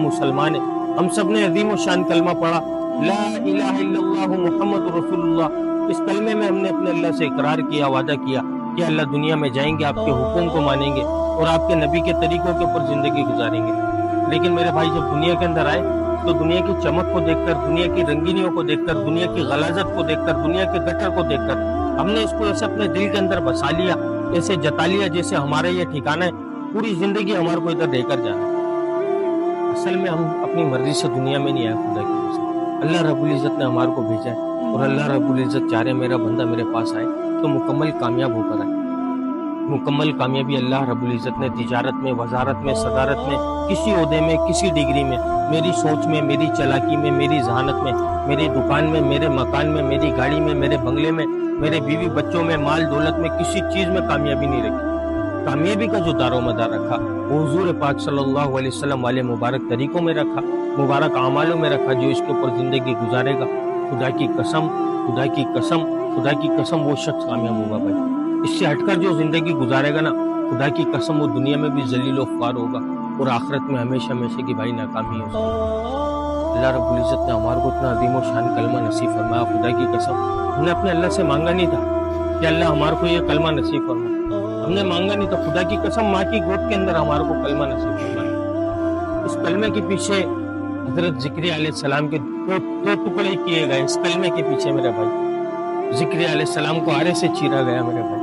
مسلمان ہیں، ہم سب نے عظیم و شان کلمہ پڑھا لا الہ الا اللہ محمد رسول اللہ۔ اس کلمے میں ہم نے اپنے اللہ سے اقرار کیا، وعدہ کیا کہ اللہ دنیا میں جائیں گے، آپ کے حکم کو مانیں گے اور آپ کے نبی کے طریقوں کے اوپر زندگی گزاریں گے۔ لیکن میرے بھائی جب دنیا کے اندر آئے تو دنیا کی چمک کو دیکھ کر، دنیا کی رنگینیوں کو دیکھ کر، دنیا کی غلاظت کو دیکھ کر، دنیا کے گٹر کو دیکھ کر ہم نے اس کو ایسے اپنے دل کے اندر بسا لیا، ایسے جتا لیا جیسے ہمارا یہ ٹھکانہ ہے، پوری زندگی ہمارے کو ادھر دے کر جانا ہے۔ اصل میں ہم اپنی مرضی سے دنیا میں نہیں آئے، خدا کی وجہ سے اللہ رب العزت نے ہمارے کو بھیجا ہے، اور اللہ رب العزت چاہ رہے میرا بندہ میرے پاس آئے تو مکمل کامیاب ہو کر آئے۔ مکمل کامیابی اللہ رب العزت نے تجارت میں، وزارت میں، صدارت میں، کسی عہدے میں، کسی ڈگری میں، میری سوچ میں، میری چالاکی میں، میری ذہانت میں، میری دکان میں، میرے مکان میں، میری گاڑی میں، میرے بنگلے میں، میرے بیوی بچوں میں، مال دولت میں، کسی چیز میں کامیابی نہیں رکھی۔ کامیابی کا جو دار و مدار رکھا وہ حضور پاک صلی اللہ علیہ وسلم والے مبارک طریقوں میں رکھا، مبارک اعمالوں میں رکھا، جو اس کے اوپر زندگی گزارے گا، خدا کی قسم، خدا کی قسم، خدا کی قسم وہ شخص کامیاب ہوگا بھائی۔ اس سے ہٹ کر جو زندگی گزارے گا نا، خدا کی قسم وہ دنیا میں بھی ذلیل و خوار ہوگا اور آخرت میں ہمیشہ ہمیشہ کی بھائی ناکامی ہو سکتی ہے۔ اللہ رب العزت نے ہمارے کو اتنا عظیم و شان کلمہ نصیب فرمایا، خدا کی قسم ہم نے اپنے اللہ سے مانگا نہیں تھا کہ اللہ ہمارے کو یہ کلمہ نصیب فرما، ہم نے مانگا نہیں تھا، خدا کی قسم ماں کی گود کے اندر ہمارے کو کلمہ نصیب فرمایا۔ اس کلمے کے پیچھے حضرت ذکری علیہ السلام کے دو ٹکڑے کیے گئے، اس کلمے کے پیچھے میرے بھائی ذکری علیہ السلام کو آرے سے چیرا گیا میرے بھائی۔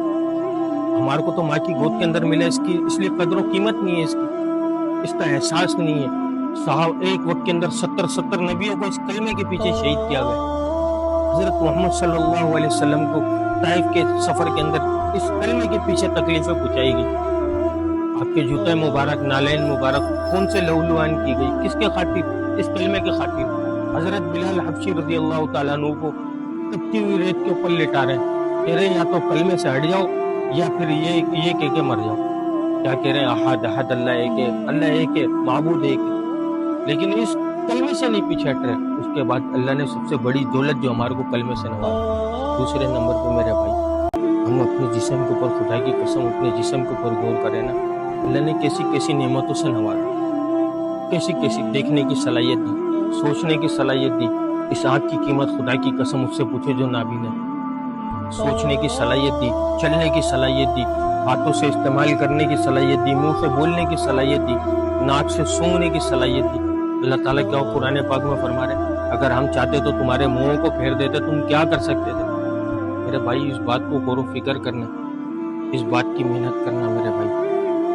ہمارے کو تو ماں کی گود کے اندر ملا، اس لیے قدر و قیمت نہیں ہے اس کی، اس کا احساس نہیں ہے۔ صاحب ایک وقت کے اندر 70 نبیوں کو اس کلمے کے پیچھے شہید کیا گیا۔ حضرت محمد صلی اللہ علیہ وسلم کو طائف کے سفر کے اندر اس کلمے کے پیچھے تکلیفیں پہنچائی گئی، آپ کے جوتے مبارک، نالین مبارک خون سے لہولہان کی گئی، کس کے خاطر؟ اس کلمے کے خاطر۔ حضرت بلال حبشی رضی اللہ تعالیٰ عنہ کو تپتی ہوئی ریت کے اوپر لٹا رہے ہیں، کہہ رہے ہیں یا تو کلمے سے ہٹ جاؤ یا پھر یہ کہہ کے مر جاؤ۔ کیا کہہ رہے ہیں؟ احد احد اللہ ایک ہے، اللہ ایک ہے، معبود ایک ہے۔ لیکن اس کلمے سے نہیں پیچھے ہٹ رہے۔ اس کے بعد اللہ نے سب سے بڑی دولت جو ہمارے کو کلمے سے نوازا۔ دوسرے نمبر پہ میرے بھائی ہم اپنے جسم کے اوپر، خدا کی قسم اپنے جسم کے اوپر غور کریں نا، اللہ نے کیسی کیسی نعمتوں سے نوازا، کیسی کیسی دیکھنے کی صلاحیت دی، سوچنے کی صلاحیت دی۔ اس آنکھ کی قیمت خدا کی قسم اس سے پوچھے جو نابین ہے۔ سوچنے کی صلاحیت دی، چلنے کی صلاحیت دی، ہاتھوں سے استعمال کرنے کی صلاحیت دی، منہ سے بولنے کی صلاحیت دی، ناک سے سونگنے کی صلاحیت دی۔ اللہ تعالیٰ کیا قرآن پاک میں فرما رہے اگر ہم چاہتے تو تمہارے منہوں کو پھیر دیتے، تم کیا کر سکتے تھے؟ میرے بھائی اس بات کو غور و فکر کرنا، اس بات کی محنت کرنا میرے بھائی۔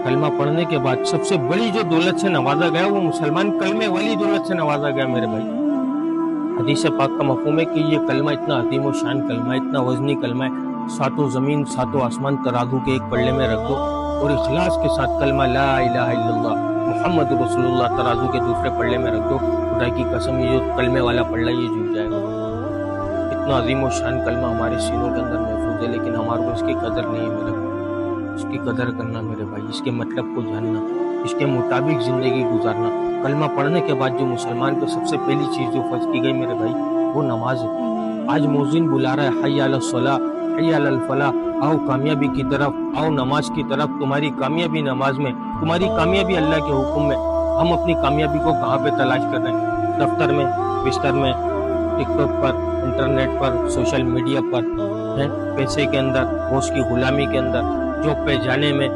کلمہ پڑھنے کے بعد سب سے بڑی جو دولت سے نوازا گیا وہ مسلمان کلمے والی دولت سے نوازا گیا میرے بھائی۔ حدیث پاک کا مفہوم ہے کہ یہ کلمہ اتنا عظیم و شان کلمہ ہے، اتنا وزنی کلمہ ہے، ساتوں زمین ساتوں آسمان ترازو کے ایک پلڑے میں رکھ دو اور اخلاص کے ساتھ کلمہ لا الہ الا اللہ محمد رسول اللہ ترازو کے دوسرے پلڑے میں رکھ دو، خدا کی قسم یہ جو کلمے والا پلڑا یہ جھک جائے گا۔ اتنا عظیم و شان کلمہ ہمارے سینوں کے اندر محفوظ ہے، لیکن ہمارے کو اس کی قدر نہیں ہے میرے بھائی۔ اس کی قدر کرنا میرے بھائی، اس کے مطلب کو جاننا، اس کے مطابق زندگی گزارنا۔ کلمہ پڑھنے کے بعد جو مسلمان کو سب سے پہلی چیز جو فرض کی گئی میرے بھائی وہ نماز ہے۔ آج مؤذن بلا رہا ہے حی علی الصلاۃ، حی علی الفلاح، آؤ کامیابی کی طرف، آؤ نماز کی طرف۔ تمہاری کامیابی نماز میں، تمہاری کامیابی اللہ کے حکم میں۔ ہم اپنی کامیابی کو کہاں پہ تلاش کر رہے ہیں؟ دفتر میں، بستر میں، ٹک ٹاک پر، انٹرنیٹ پر، سوشل میڈیا پر، پیسے کے اندر، ہوش کی غلامی کے اندر، جاب پہ جانے میں،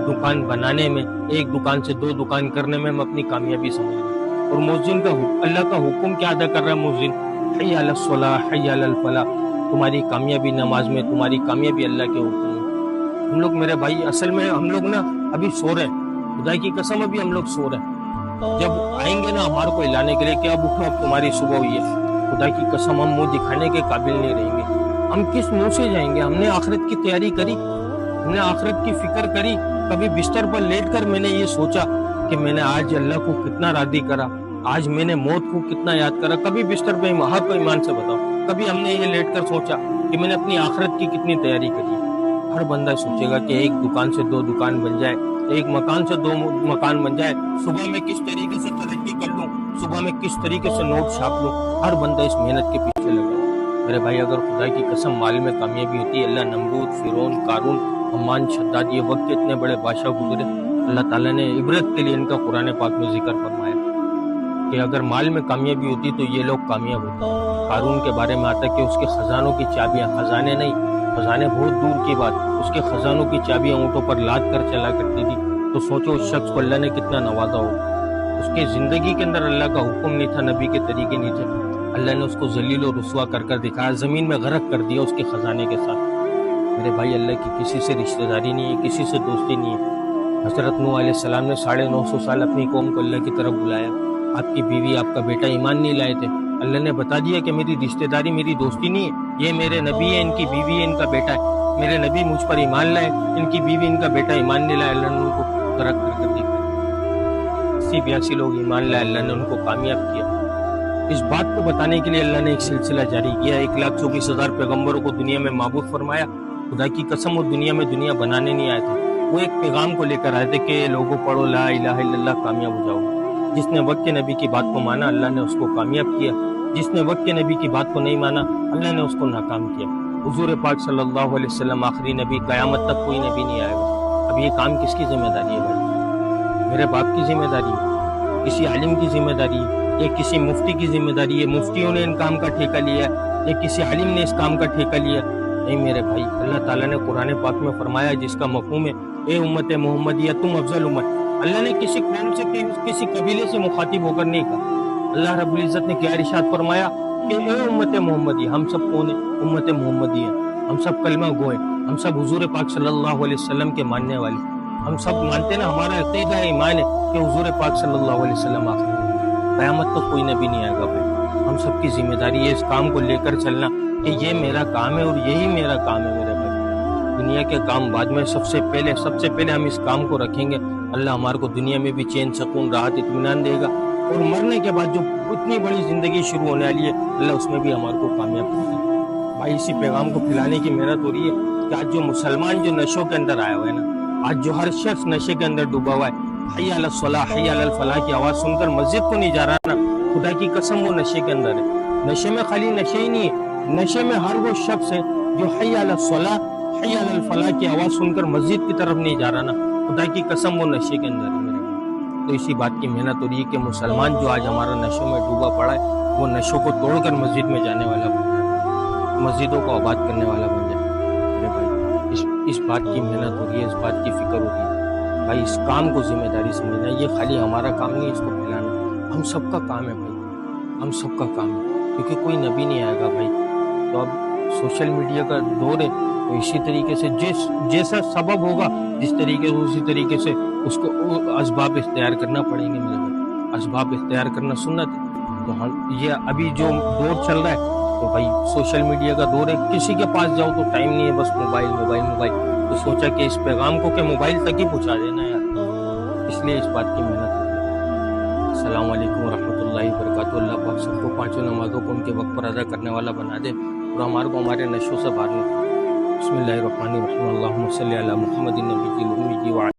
دکان بنانے میں، ایک دکان سے دو دکان کرنے میں ہم اپنی کامیابی سمجھ رہے ہیں۔ اور مؤذن کا اللہ کا حکم کیا ادا کر رہا ہے مؤذن؟ حی علی الصلاۃ، حی علی الفلاح۔ تمہاری کامیابی نماز میں، تمہاری کامیابی اللہ کے حکم میں۔ ہم لوگ میرے بھائی اصل میں ہم لوگ نا ابھی سو رہے ہیں، خدا کی قسم ابھی ہم لوگ سو رہے ہیں۔ جب آئیں گے نا ہمارے کو ہلانے کے لیے کہ اب اٹھو اب تمہاری صبح ہوئی ہے، خدا کی قسم ہم منہ دکھانے کے قابل نہیں رہیں گے۔ ہم کس منہ سے جائیں گے؟ ہم نے آخرت کی تیاری کری، ہم نے آخرت کی فکر کری؟ کبھی بستر پر لیٹ کر میں نے یہ سوچا کہ میں نے آج اللہ کو کتنا راضی کرا، آج میں نے موت کو کتنا یاد کرا؟ کبھی بستر پہ ہاتھ کو ایمان سے بتاؤ، کبھی ہم نے یہ لیٹ کر سوچا کہ میں نے اپنی آخرت کی کتنی تیاری کری؟ ہر بندہ سوچے گا کہ ایک دکان سے دو دکان بن جائے، ایک مکان سے دو مکان بن جائے، صبح میں کس طریقے سے ترقی کر لوں، صبح میں کس طریقے سے نوٹ چھاپ لوں۔ ہر بندہ اس محنت کے پیچھے لگا۔ میرے بھائی اگر خدا کی قسم مال میں کامیابی ہوتی ہے، اللہ نمرود، فرعون، قارون، حمان، شداد، یہ وقت کے اتنے بڑے بادشاہ گزرے، اللہ تعالیٰ نے عبرت کے لیے ان کا قرآن پاک میں ذکر فرمایا۔ کہ اگر مال میں کامیابی ہوتی تو یہ لوگ کامیاب ہوتے. قارون کے بارے میں آتا کہ اس کے خزانوں کی چابیاں، خزانے نہیں، خزانے بہت دور کی بات، اس کے خزانوں کی چابیاں اونٹوں پر لاد کر چلا کرتی تھی. تو سوچو اس شخص کو اللہ نے کتنا نوازا ہوگا. اس کے زندگی کے اندر اللہ کا حکم نہیں تھا، نبی کے طریقے نہیں تھے، اللہ نے اس کو ذلیل و رسوا کر کر دکھایا، زمین میں غرق کر دیا اس کے خزانے کے ساتھ. میرے بھائی، اللہ کی کسی سے رشتہ داری نہیں ہے، کسی سے دوستی نہیں ہے. حضرت نوح علیہ السلام نے 950 سال اپنی قوم کو اللہ کی طرف بلایا. آپ کی بیوی، آپ کا بیٹا ایمان نہیں لائے تھے. اللہ نے بتا دیا کہ میری رشتہ داری، میری دوستی نہیں ہے، یہ میرے نبی ہے، ان کی بیوی ہے، ان کا بیٹا ہے. میرے نبی مجھ پر ایمان لائے، ان کی بیوی، ان کا بیٹا ایمان نہیں لائے. اللہ نے ان کو غرق کر کر دکھایا. 82 لوگ ایمان لائے، اللہ نے ان کو کامیاب کیا. اس بات کو بتانے کے لیے اللہ نے ایک سلسلہ جاری کیا. 1,24,000 پیغمبروں کو دنیا میں معبود فرمایا. خدا کی قسم، وہ دنیا بنانے نہیں آئے تھے، وہ ایک پیغام کو لے کر آئے تھے کہ لوگوں پڑھو لا الہ الا اللہ، کامیاب ہو جاؤ. جس نے وقت کے نبی کی بات کو مانا، اللہ نے اس کو کامیاب کیا. جس نے وقت کے نبی کی بات کو نہیں مانا، اللہ نے اس کو ناکام کیا. حضور پاک صلی اللہ علیہ وسلم آخری نبی، قیامت تک کوئی نبی نہیں آئے گا. اب یہ کام کس کی ذمہ داری ہے بھائی؟ میرے باپ کی ذمہ داری ہے؟ کسی عالم کی ذمہ داری ہے؟ یا کسی مفتی کی ذمہ داری ہے؟ مفتیوں نے ان کام کا ٹھیکہ لیا ہے یا کسی عالم نے اس کام کا ٹھیکہ لیا؟ نہیں میرے بھائی، اللہ تعالیٰ نے قرآن پاک میں فرمایا، جس کا مفہوم ہے اے امت محمدیہ تم افضل امت. اللہ نے کسی قوم سے، کسی قبیلے سے مخاطب ہو کر نہیں کہا. اللہ رب العزت نے کیا ارشاد فرمایا کہ اے امت محمدیہ. ہم سب کون ہیں؟ امت محمدیہ. ہم سب کلمہ گو ہیں، ہم سب حضور پاک صلی اللہ علیہ وسلم کے ماننے والے. ہم سب مانتے نا، ہمارا عقیدہ ہے، ایمان ہے کہ حضور پاک صلی اللہ علیہ وسلم آخری نبی. قیامت تک کوئی نبی نہیں آئے گا بھائی. ہم سب کی ذمہ داری ہے اس کام کو لے کر چلنا کہ یہ میرا کام ہے اور یہی میرا کام ہے میرے بھائی. دنیا کے کام بعد میں، سب سے پہلے ہم اس کام کو رکھیں گے. اللہ ہمارے کو دنیا میں بھی چین، سکون، راحت، اطمینان دے گا، اور مرنے کے بعد جو اتنی بڑی زندگی شروع ہونے والی ہے، اللہ اس میں بھی ہمارے کو کامیاب کرے گا. بھائی، اسی پیغام کو پھیلانے کی محنت ہو رہی ہے کہ آج جو مسلمان جو نشوں کے اندر آیا ہوا ہے نا، آج جو ہر شخص نشے کے اندر ڈوبا ہوا ہے، حی علی الصلاح، حی علی الفلاح کی آواز سن کر مسجد کو نہیں جا رہا نا، خدا کی قسم وہ نشے کے اندر ہے. نشے میں خالی نشے ہی نہیں ہے، نشے میں ہر وہ شخص ہے جو حی علی الصلاح، حی علی الفلاح کی آواز سن کر مسجد کی طرف نہیں جا رہا نا، خدا کی قسم وہ نشے کے اندر ہے میرے بھائی. تو اسی بات کی محنت ہو رہی ہے کہ مسلمان جو آج ہمارا نشوں میں ڈوبا پڑا ہے، وہ نشوں کو توڑ کر مسجد میں جانے والا بن جائے، مسجدوں کو آباد کرنے والا بن جائے میرے بھائی. اس بات کی محنت ہو رہی ہے، اس بات کی فکر ہو رہی ہے بھائی. اس کام کو ذمہ داری سمجھنا، یہ خالی ہمارا کام نہیں ہے اس کو پھیلانا، ہم سب کا کام ہے بھائی، ہم سب کا کام ہے، کیونکہ کوئی نبی نہیں آئے گا بھائی. تو اب سوشل میڈیا کا دور ہے، تو اسی طریقے سے جیسا سبب ہوگا، جس طریقے سے اسی طریقے سے اس کو اسباب اختیار کرنا پڑیں گے میرے بھائی. اسباب اختیار کرنا سنت ہے. تو یہ ابھی جو دور چل رہا ہے، تو بھائی سوشل میڈیا کا دور ہے، کسی کے پاس جاؤ تو ٹائم نہیں ہے، بس موبائل موبائل موبائل. تو سوچا کہ اس پیغام کو کہ موبائل تک ہی پہنچا دینا یار، اس لیے اس بات کی محنت ہو رہی ہے. السلام علیکم ورحمۃ اللہ وبرکاتہ. اللہ پاک سب کو پانچوں نمازوں کو ان کے وقت پر ادا کرنے والا بنا دے، اور ہمارے کو ہمارے نشوں سے باہر نکالے. بسم اللہ الرحمن الرحیم. اللہم صلی علی محمد النبی الامی